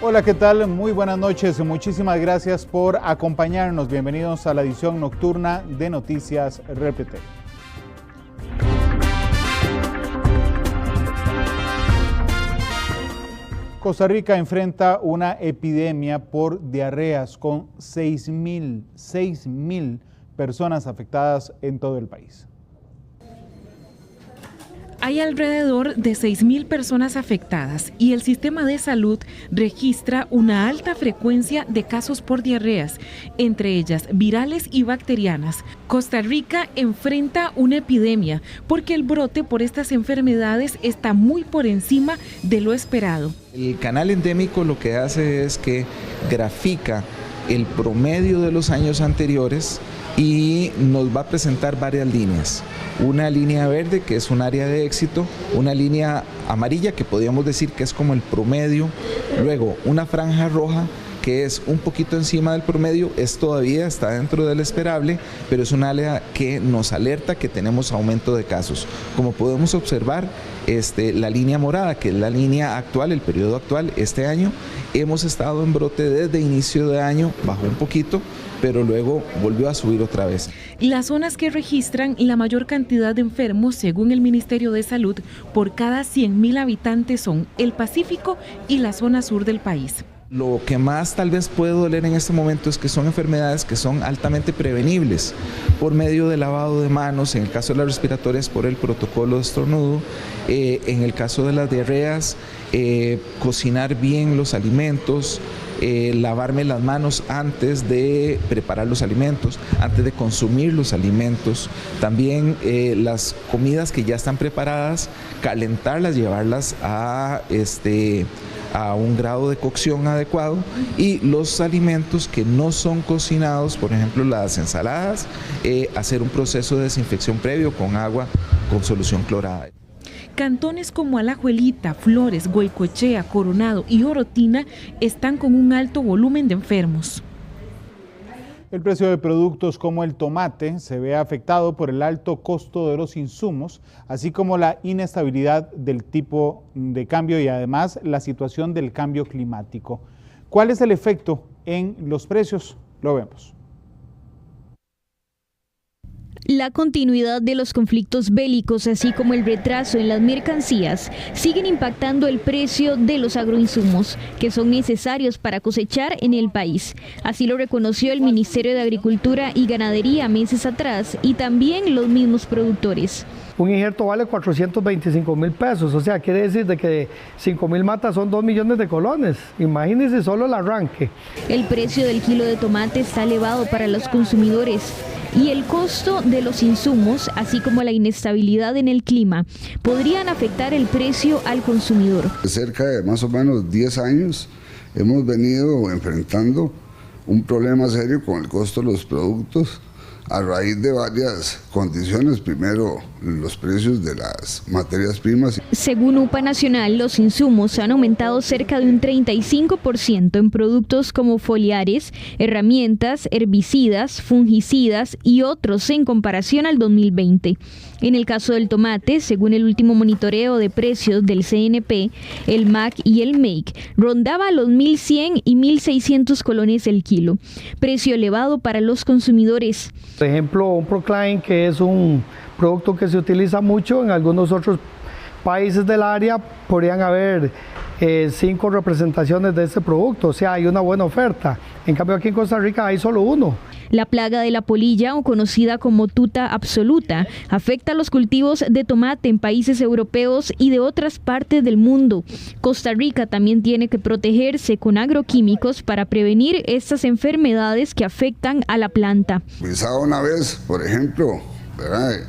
Hola, ¿qué tal? Muy buenas noches. Muchísimas gracias por acompañarnos. Bienvenidos a la edición nocturna de Noticias RPT. Costa Rica enfrenta una epidemia por diarreas con 6.000 personas afectadas en todo el país. Hay alrededor de 6.000 personas afectadas y el sistema de salud registra una alta frecuencia de casos por diarreas, entre ellas virales y bacterianas. Costa Rica enfrenta una epidemia porque el brote por estas enfermedades está muy por encima de lo esperado. El canal endémico lo que hace es que grafica el promedio de los años anteriores y nos va a presentar varias líneas. Una línea verde, que es un área de éxito, una línea amarilla, que podríamos decir que es como el promedio, luego una franja roja, que es un poquito encima del promedio, está dentro del esperable, pero es un área que nos alerta que tenemos aumento de casos. Como podemos observar, la línea morada, que es la línea actual, el periodo actual, este año, hemos estado en brote desde inicio de año, bajó un poquito, pero luego volvió a subir otra vez. Las zonas que registran la mayor cantidad de enfermos, según el Ministerio de Salud, por cada 100.000 habitantes son el Pacífico y la zona sur del país. Lo que más tal vez puede doler en este momento es que son enfermedades que son altamente prevenibles por medio de lavado de manos, en el caso de las respiratorias por el protocolo de estornudo, en el caso de las diarreas, cocinar bien los alimentos, lavarme las manos antes de preparar los alimentos, antes de consumir los alimentos, también las comidas que ya están preparadas, calentarlas, llevarlas a un grado de cocción adecuado, y los alimentos que no son cocinados, por ejemplo las ensaladas, hacer un proceso de desinfección previo con agua con solución clorada. Cantones como Alajuelita, Flores, Goicoechea, Coronado y Orotina están con un alto volumen de enfermos. El precio de productos como el tomate se ve afectado por el alto costo de los insumos, así como la inestabilidad del tipo de cambio y además la situación del cambio climático. ¿Cuál es el efecto en los precios? Lo vemos. La continuidad de los conflictos bélicos, así como el retraso en las mercancías, siguen impactando el precio de los agroinsumos que son necesarios para cosechar en el país. Así lo reconoció el Ministerio de Agricultura y Ganadería meses atrás y también los mismos productores. Un injerto vale 425.000 pesos, o sea, quiere decir de que 5.000 matas son 2 millones de colones. Imagínense solo el arranque. El precio del kilo de tomate está elevado para los consumidores y el costo de los insumos, así como la inestabilidad en el clima, podrían afectar el precio al consumidor. Cerca de más o menos 10 años hemos venido enfrentando un problema serio con el costo de los productos a raíz de varias condiciones. Primero, los precios de las materias primas. Según UPA Nacional, los insumos han aumentado cerca de un 35% en productos como foliares, herramientas, herbicidas, fungicidas y otros en comparación al 2020. En el caso del tomate, según el último monitoreo de precios del CNP, el MAC y el MEIC rondaba los 1.100 y 1.600 colones el kilo, precio elevado para los consumidores. Por ejemplo, un Procline, que es un producto que se utiliza mucho en algunos otros países del área, podrían haber 5 representaciones de este producto, o sea, hay una buena oferta. En cambio, aquí en Costa Rica hay solo uno. La plaga de la polilla, o conocida como tuta absoluta, afecta a los cultivos de tomate en países europeos y de otras partes del mundo. Costa Rica también tiene que protegerse con agroquímicos para prevenir estas enfermedades que afectan a la planta. Atomizado una vez, por ejemplo, ¿verdad?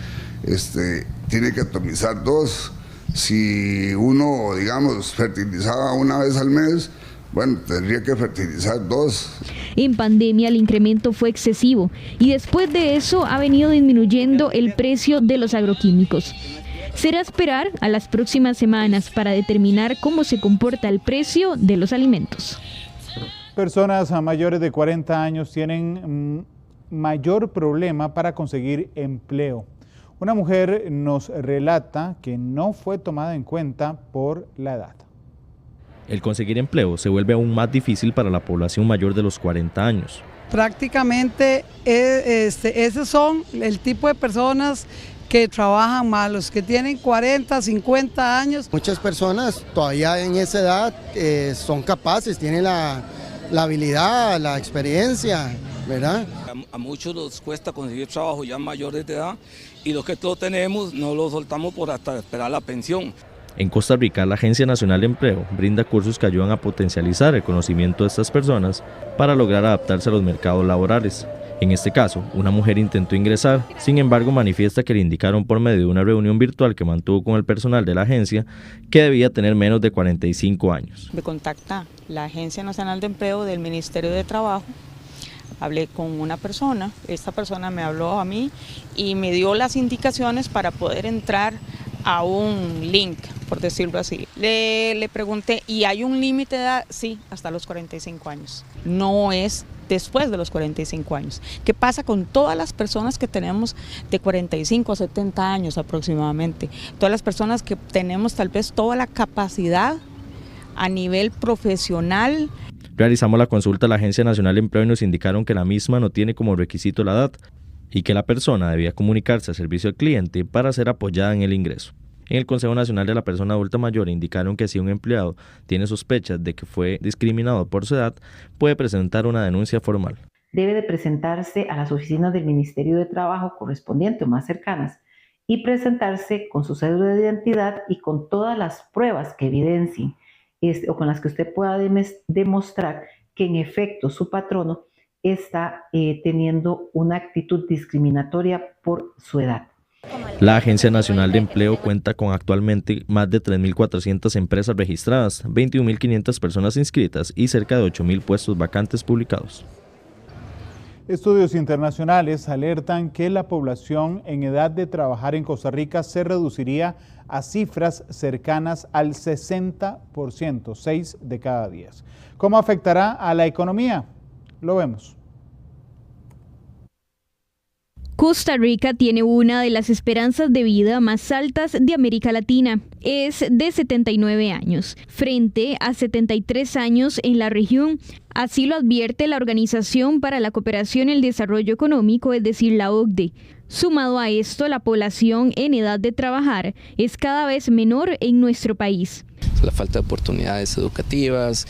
Tiene que atomizar 2. Si uno, digamos, fertilizaba una vez al mes, bueno, tendría que fertilizar 2. En pandemia el incremento fue excesivo y después de eso ha venido disminuyendo el precio de los agroquímicos. Será esperar a las próximas semanas para determinar cómo se comporta el precio de los alimentos. Personas mayores de 40 años tienen mayor problema para conseguir empleo. Una mujer nos relata que no fue tomada en cuenta por la edad. El conseguir empleo se vuelve aún más difícil para la población mayor de los 40 años. Prácticamente esos son el tipo de personas que trabajan más, los que tienen 40, 50 años. Muchas personas todavía en esa edad son capaces, tienen la habilidad, la experiencia, ¿verdad? A muchos nos cuesta conseguir trabajo ya mayores de edad y los que todos tenemos no lo soltamos por hasta esperar la pensión. En Costa Rica, la Agencia Nacional de Empleo brinda cursos que ayudan a potencializar el conocimiento de estas personas para lograr adaptarse a los mercados laborales. En este caso, una mujer intentó ingresar, sin embargo manifiesta que le indicaron por medio de una reunión virtual que mantuvo con el personal de la agencia que debía tener menos de 45 años. Me contacta la Agencia Nacional de Empleo del Ministerio de Trabajo, hablé con una persona, esta persona me habló a mí y me dio las indicaciones para poder entrar a un link, por decirlo así. Le pregunté, ¿y hay un límite de edad? Sí, hasta los 45 años. No es después de los 45 años. ¿Qué pasa con todas las personas que tenemos de 45 a 70 años aproximadamente? Todas las personas que tenemos tal vez toda la capacidad a nivel profesional. Realizamos la consulta a la Agencia Nacional de Empleo y nos indicaron que la misma no tiene como requisito la edad y que la persona debía comunicarse al servicio al cliente para ser apoyada en el ingreso. En el Consejo Nacional de la Persona Adulta Mayor indicaron que si un empleado tiene sospechas de que fue discriminado por su edad, puede presentar una denuncia formal. Debe de presentarse a las oficinas del Ministerio de Trabajo correspondiente o más cercanas y presentarse con su cédula de identidad y con todas las pruebas que evidencien o con las que usted pueda demostrar que en efecto su patrono está teniendo una actitud discriminatoria por su edad. La Agencia Nacional de Empleo cuenta con actualmente más de 3.400 empresas registradas, 21.500 personas inscritas y cerca de 8.000 puestos vacantes publicados. Estudios internacionales alertan que la población en edad de trabajar en Costa Rica se reduciría a cifras cercanas al 60%, 6 de cada 10. ¿Cómo afectará a la economía? Lo vemos. Costa Rica tiene una de las esperanzas de vida más altas de América Latina. Es de 79 años, frente a 73 años en la región. Así lo advierte la Organización para la Cooperación y el Desarrollo Económico, es decir, la OCDE. Sumado a esto, la población en edad de trabajar es cada vez menor en nuestro país. La falta de oportunidades educativas,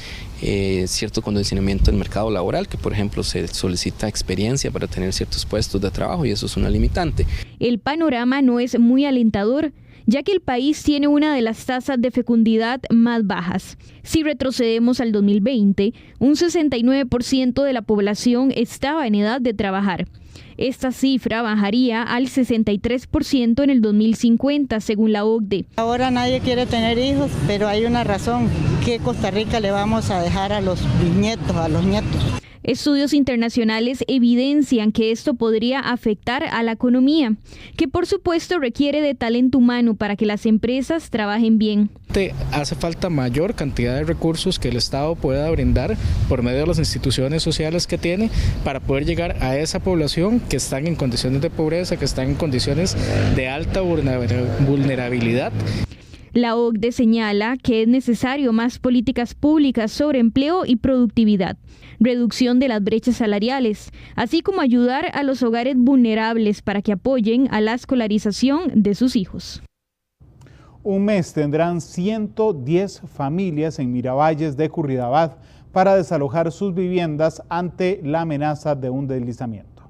cierto condicionamiento del mercado laboral, que por ejemplo se solicita experiencia para tener ciertos puestos de trabajo y eso es una limitante. El panorama no es muy alentador, ya que el país tiene una de las tasas de fecundidad más bajas. Si retrocedemos al 2020, un 69% de la población estaba en edad de trabajar. Esta cifra bajaría al 63% en el 2050, según la OCDE. Ahora nadie quiere tener hijos, pero hay una razón. ¿Qué Costa Rica le vamos a dejar a los bisnietos, a los nietos? Estudios internacionales evidencian que esto podría afectar a la economía, que por supuesto requiere de talento humano para que las empresas trabajen bien. Hace falta mayor cantidad de recursos que el Estado pueda brindar por medio de las instituciones sociales que tiene para poder llegar a esa población que están en condiciones de pobreza, que están en condiciones de alta vulnerabilidad. La OCDE señala que es necesario más políticas públicas sobre empleo y productividad, reducción de las brechas salariales, así como ayudar a los hogares vulnerables para que apoyen a la escolarización de sus hijos. Un mes tendrán 110 familias en Miravalles de Curridabat para desalojar sus viviendas ante la amenaza de un deslizamiento.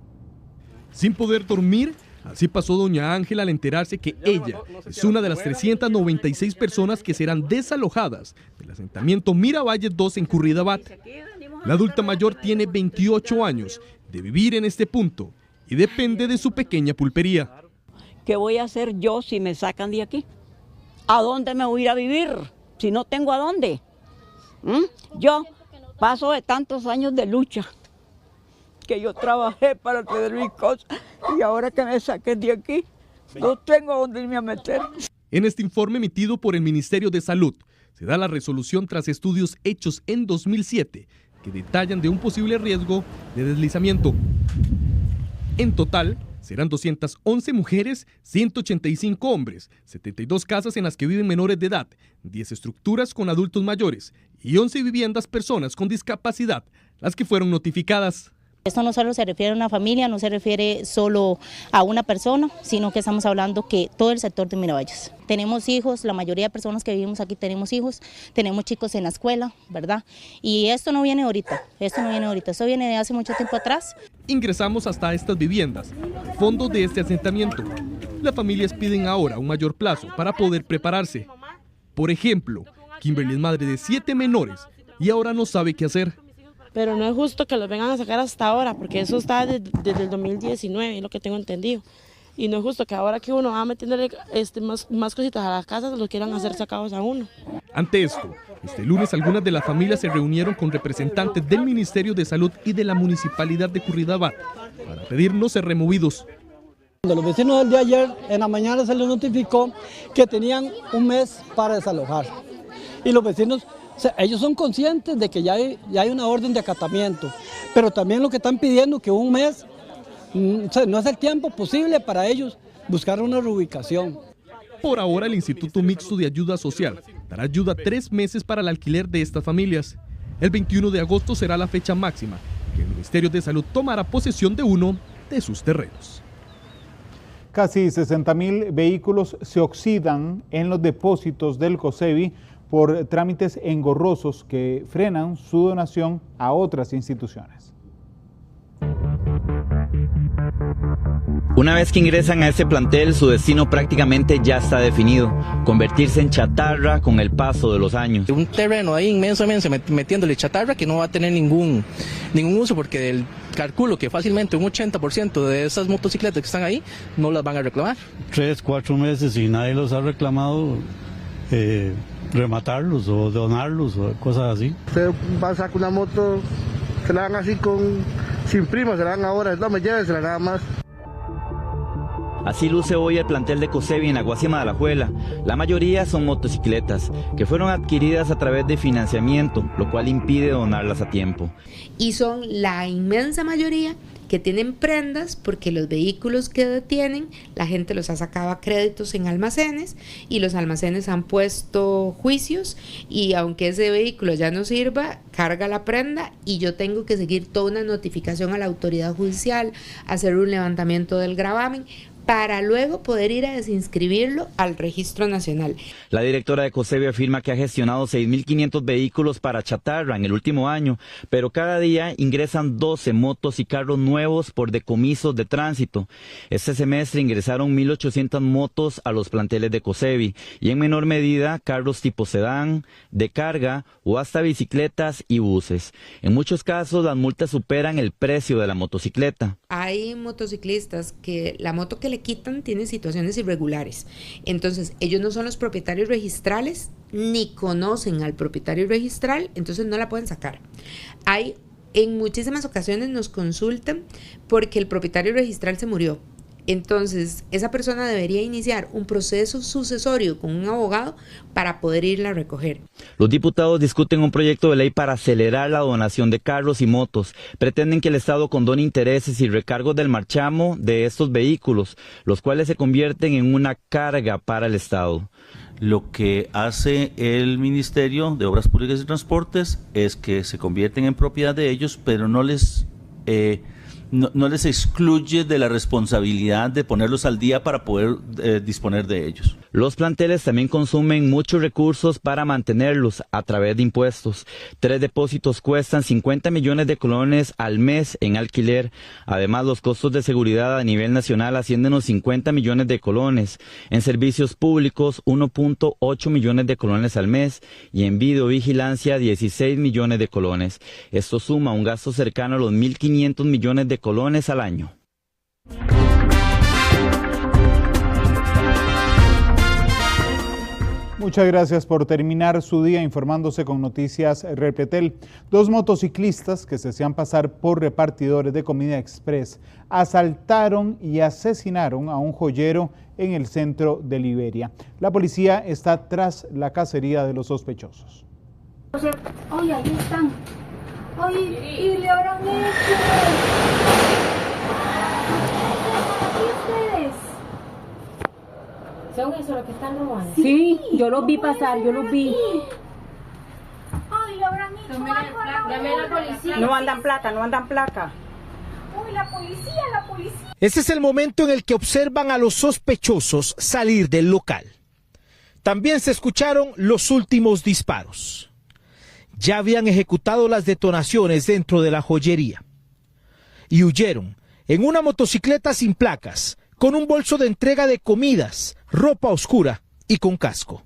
Sin poder dormir, así pasó doña Ángela al enterarse que ella es una de las 396 personas que serán desalojadas del asentamiento Miravalles 2 en Curridabat. La adulta mayor tiene 28 años de vivir en este punto y depende de su pequeña pulpería. ¿Qué voy a hacer yo si me sacan de aquí? ¿A dónde me voy a ir a vivir si no tengo a dónde? Yo paso de tantos años de lucha que yo trabajé para tener mis cosas y ahora que me saquen de aquí no tengo a dónde irme a meter. En este informe emitido por el Ministerio de Salud se da la resolución tras estudios hechos en 2007 que detallan de un posible riesgo de deslizamiento. En total, serán 211 mujeres, 185 hombres, 72 casas en las que viven menores de edad, 10 estructuras con adultos mayores y 11 viviendas personas con discapacidad, las que fueron notificadas. Esto no solo se refiere a una familia, no se refiere solo a una persona, sino que estamos hablando que todo el sector de Miravalles. Tenemos hijos, la mayoría de personas que vivimos aquí tenemos hijos, tenemos chicos en la escuela, ¿verdad? Y esto no viene ahorita, esto viene de hace mucho tiempo atrás. Ingresamos hasta estas viviendas, fondos de este asentamiento. Las familias piden ahora un mayor plazo para poder prepararse. Por ejemplo, Kimberly es madre de 7 menores y ahora no sabe qué hacer. Pero no es justo que los vengan a sacar hasta ahora, porque eso está desde el 2019, es lo que tengo entendido. Y no es justo que ahora que uno va metiéndole más cositas a las casas, lo quieran hacer sacados a uno. Ante esto, este lunes algunas de las familias se reunieron con representantes del Ministerio de Salud y de la Municipalidad de Curridabat para pedir no ser removidos. Los vecinos del día de ayer, en la mañana se les notificó que tenían un mes para desalojar. Y los vecinos, ellos son conscientes de que ya hay una orden de acatamiento, pero también lo que están pidiendo que un mes no es el tiempo posible para ellos buscar una reubicación. Por ahora el Instituto Mixto de Ayuda Social dará ayuda 3 meses para el alquiler de estas familias. El 21 de agosto será la fecha máxima que el Ministerio de Salud tomará posesión de uno de sus terrenos. Casi 60.000 vehículos se oxidan en los depósitos del COSEBI por trámites engorrosos que frenan su donación a otras instituciones. Una vez que ingresan a ese plantel, su destino prácticamente ya está definido, convertirse en chatarra con el paso de los años. Un terreno ahí inmensamente metiéndole chatarra que no va a tener ningún uso, porque calculo que fácilmente un 80% de esas motocicletas que están ahí no las van a reclamar. 3, 4 meses y nadie los ha reclamado, rematarlos o donarlos o cosas así. Usted va a sacar una moto, se la dan así sin prima, se la dan ahora, no me llévensela nada más. Así luce hoy el plantel de COSEBI en Aguasima de Alajuela. La mayoría son motocicletas que fueron adquiridas a través de financiamiento, lo cual impide donarlas a tiempo. Y son la inmensa mayoría que tienen prendas porque los vehículos que detienen, la gente los ha sacado a créditos en almacenes y los almacenes han puesto juicios y aunque ese vehículo ya no sirva, carga la prenda y yo tengo que seguir toda una notificación a la autoridad judicial, hacer un levantamiento del gravamen para luego poder ir a desinscribirlo al Registro Nacional. La directora de COSEBI afirma que ha gestionado 6.500 vehículos para chatarra en el último año, pero cada día ingresan 12 motos y carros nuevos por decomisos de tránsito. Este semestre ingresaron 1.800 motos a los planteles de COSEBI y en menor medida carros tipo sedán, de carga o hasta bicicletas y buses. En muchos casos las multas superan el precio de la motocicleta. Hay motociclistas que la moto que le quitan tiene situaciones irregulares. Entonces, ellos no son los propietarios registrales ni conocen al propietario registral, entonces no la pueden sacar. En muchísimas ocasiones nos consultan porque el propietario registral se murió. Entonces, esa persona debería iniciar un proceso sucesorio con un abogado para poder irla a recoger. Los diputados discuten un proyecto de ley para acelerar la donación de carros y motos. Pretenden que el Estado condone intereses y recargos del marchamo de estos vehículos, los cuales se convierten en una carga para el Estado. Lo que hace el Ministerio de Obras Públicas y Transportes es que se convierten en propiedad de ellos, pero no les excluye de la responsabilidad de ponerlos al día para poder disponer de ellos. Los planteles también consumen muchos recursos para mantenerlos a través de impuestos. 3 depósitos cuestan 50 millones de colones al mes en alquiler. Además, los costos de seguridad a nivel nacional ascienden a los 50 millones de colones. En servicios públicos, 1.8 millones de colones al mes y en videovigilancia, 16 millones de colones. Esto suma un gasto cercano a los 1.500 millones de colones al año. Muchas gracias por terminar su día informándose con Noticias Repretel. 2 motociclistas que se hacían pasar por repartidores de comida express asaltaron y asesinaron a un joyero en el centro de Liberia. La policía está tras la cacería de los sospechosos. Ay, ahí están. Ay, y le habrán hecho. ¿Son esos los que están robando? Sí, yo los vi pasar, yo los vi. Ay, ahora mismo. Dame la policía. No andan placa, no andan placa. Uy, la policía, la policía. Ese es el momento en el que observan a los sospechosos salir del local. También se escucharon los últimos disparos. Ya habían ejecutado las detonaciones dentro de la joyería y huyeron en una motocicleta sin placas, con un bolso de entrega de comidas, ropa oscura y con casco.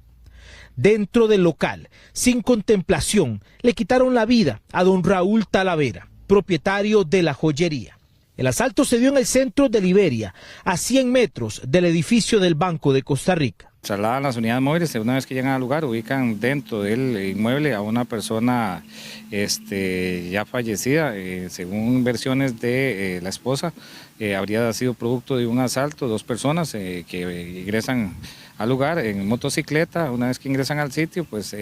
Dentro del local, sin contemplación, le quitaron la vida a don Raúl Talavera, propietario de la joyería. El asalto se dio en el centro de Liberia, a 100 metros del edificio del Banco de Costa Rica. Trasladan las unidades móviles, una vez que llegan al lugar, ubican dentro del inmueble a una persona ya fallecida. Según versiones de la esposa, habría sido producto de un asalto, 2 personas que ingresan al lugar en motocicleta. Una vez que ingresan al sitio, pues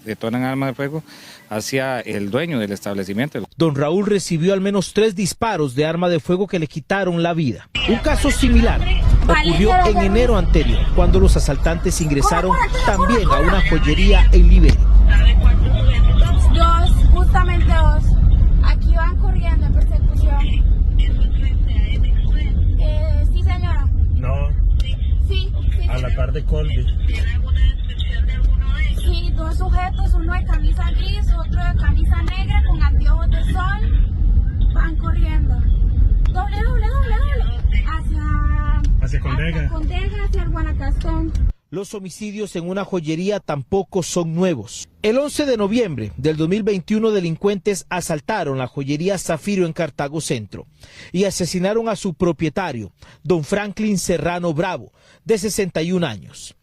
detonan arma de fuego hacia el dueño del establecimiento. Don Raúl recibió al menos 3 disparos de arma de fuego que le quitaron la vida. Un caso similar ocurrió en enero anterior, cuando los asaltantes ingresaron también a una joyería en Liberia. 2, justamente 2. Aquí van corriendo en persecución. Sí, señora. No. Sí. A la tarde Colby. Sí, 2 sujetos, uno de camisa gris, otro de camisa negra con anteojos de sol. Van corriendo. Doble. Hacia Condega. Hacia el Guanacastón. Los homicidios en una joyería tampoco son nuevos. El 11 de noviembre del 2021, delincuentes asaltaron la joyería Zafiro en Cartago Centro y asesinaron a su propietario, don Franklin Serrano Bravo, de 61 años.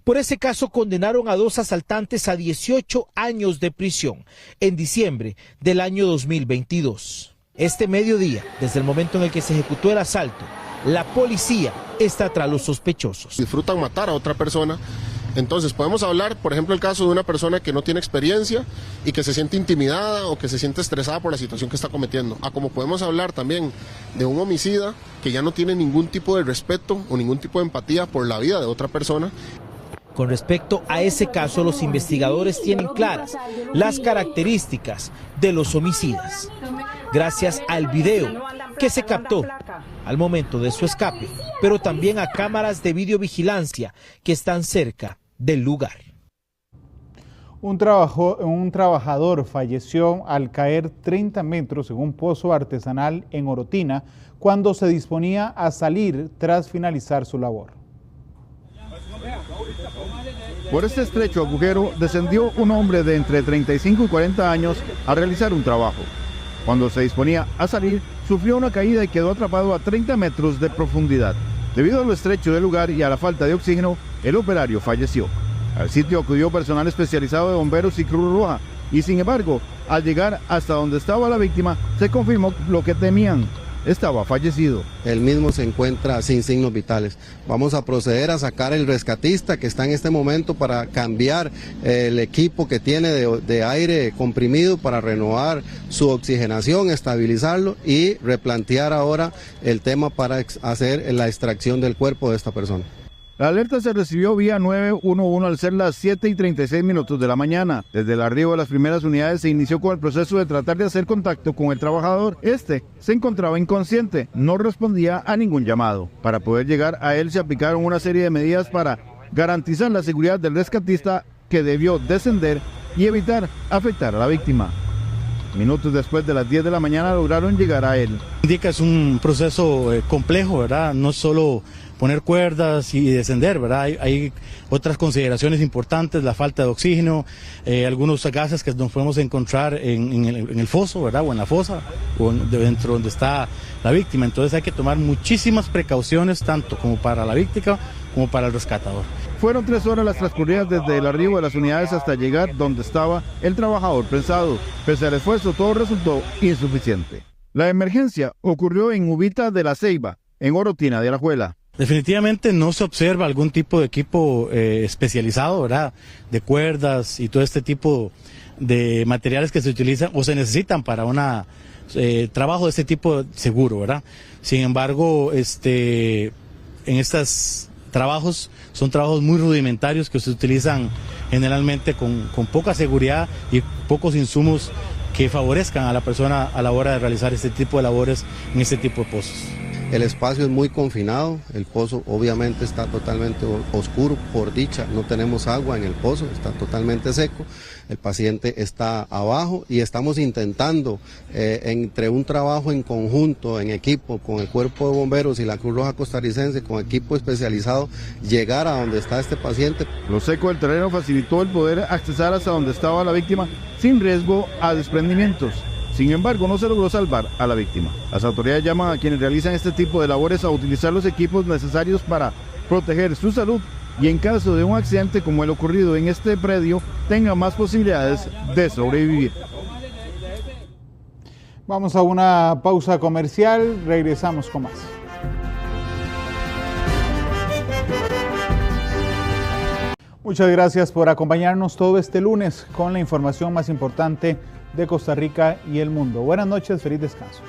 Por ese caso condenaron a 2 asaltantes a 18 años de prisión en diciembre del año 2022. Este mediodía, desde el momento en el que se ejecutó el asalto, la policía está tras los sospechosos. Disfrutan matar a otra persona. Entonces podemos hablar, por ejemplo, el caso de una persona que no tiene experiencia y que se siente intimidada o que se siente estresada por la situación que está cometiendo. Como podemos hablar también de un homicida que ya no tiene ningún tipo de respeto o ningún tipo de empatía por la vida de otra persona. Con respecto a ese caso, los investigadores tienen claras las características de los homicidas, gracias al video que se captó al momento de su escape, pero también a cámaras de videovigilancia que están cerca del lugar. Un trabajador falleció al caer 30 metros en un pozo artesanal en Orotina cuando se disponía a salir tras finalizar su labor. Por este estrecho agujero descendió un hombre de entre 35 y 40 años a realizar un trabajo. Cuando se disponía a salir, sufrió una caída y quedó atrapado a 30 metros de profundidad. Debido a lo estrecho del lugar y a la falta de oxígeno, el operario falleció. Al sitio acudió personal especializado de bomberos y Cruz Roja, y sin embargo, al llegar hasta donde estaba la víctima, se confirmó lo que temían. Estaba fallecido. El mismo se encuentra sin signos vitales. Vamos a proceder a sacar el rescatista que está en este momento para cambiar el equipo que tiene de aire comprimido para renovar su oxigenación, estabilizarlo y replantear ahora el tema para hacer la extracción del cuerpo de esta persona. La alerta se recibió vía 911 al ser las 7:36 de la mañana. Desde el arribo de las primeras unidades se inició con el proceso de tratar de hacer contacto con el trabajador. Este se encontraba inconsciente, no respondía a ningún llamado. Para poder llegar a él se aplicaron una serie de medidas para garantizar la seguridad del rescatista, que debió descender y evitar afectar a la víctima. Minutos después de las 10 de la mañana lograron llegar a él. Indica es un proceso complejo, ¿verdad? No solo poner cuerdas y descender, ¿verdad? Hay otras consideraciones importantes, la falta de oxígeno, algunos gases que nos podemos encontrar en el foso, ¿verdad? O en la fosa, o dentro donde está la víctima. Entonces hay que tomar muchísimas precauciones, tanto como para la víctima como para el rescatador. Fueron 3 horas las transcurridas desde el arribo de las unidades hasta llegar donde estaba el trabajador prensado. Pese al esfuerzo, todo resultó insuficiente. La emergencia ocurrió en Uvita de la Ceiba, en Orotina de Alajuela. Definitivamente no se observa algún tipo de equipo especializado, ¿verdad? De cuerdas y todo este tipo de materiales que se utilizan o se necesitan para un trabajo de este tipo seguro, ¿verdad? Sin embargo, en estas trabajos, son trabajos muy rudimentarios que se utilizan generalmente con poca seguridad y pocos insumos que favorezcan a la persona a la hora de realizar este tipo de labores en este tipo de pozos. El espacio es muy confinado, el pozo obviamente está totalmente oscuro, por dicha no tenemos agua en el pozo, está totalmente seco, el paciente está abajo y estamos intentando entre un trabajo en conjunto, en equipo, con el Cuerpo de Bomberos y la Cruz Roja Costarricense, con equipo especializado, llegar a donde está este paciente. Lo seco del terreno facilitó el poder accesar hasta donde estaba la víctima sin riesgo a desprendimientos. Sin embargo, no se logró salvar a la víctima. Las autoridades llaman a quienes realizan este tipo de labores a utilizar los equipos necesarios para proteger su salud y en caso de un accidente como el ocurrido en este predio, tengan más posibilidades de sobrevivir. Vamos a una pausa comercial, regresamos con más. Muchas gracias por acompañarnos todo este lunes con la información más importante de Costa Rica y el mundo. Buenas noches, feliz descanso.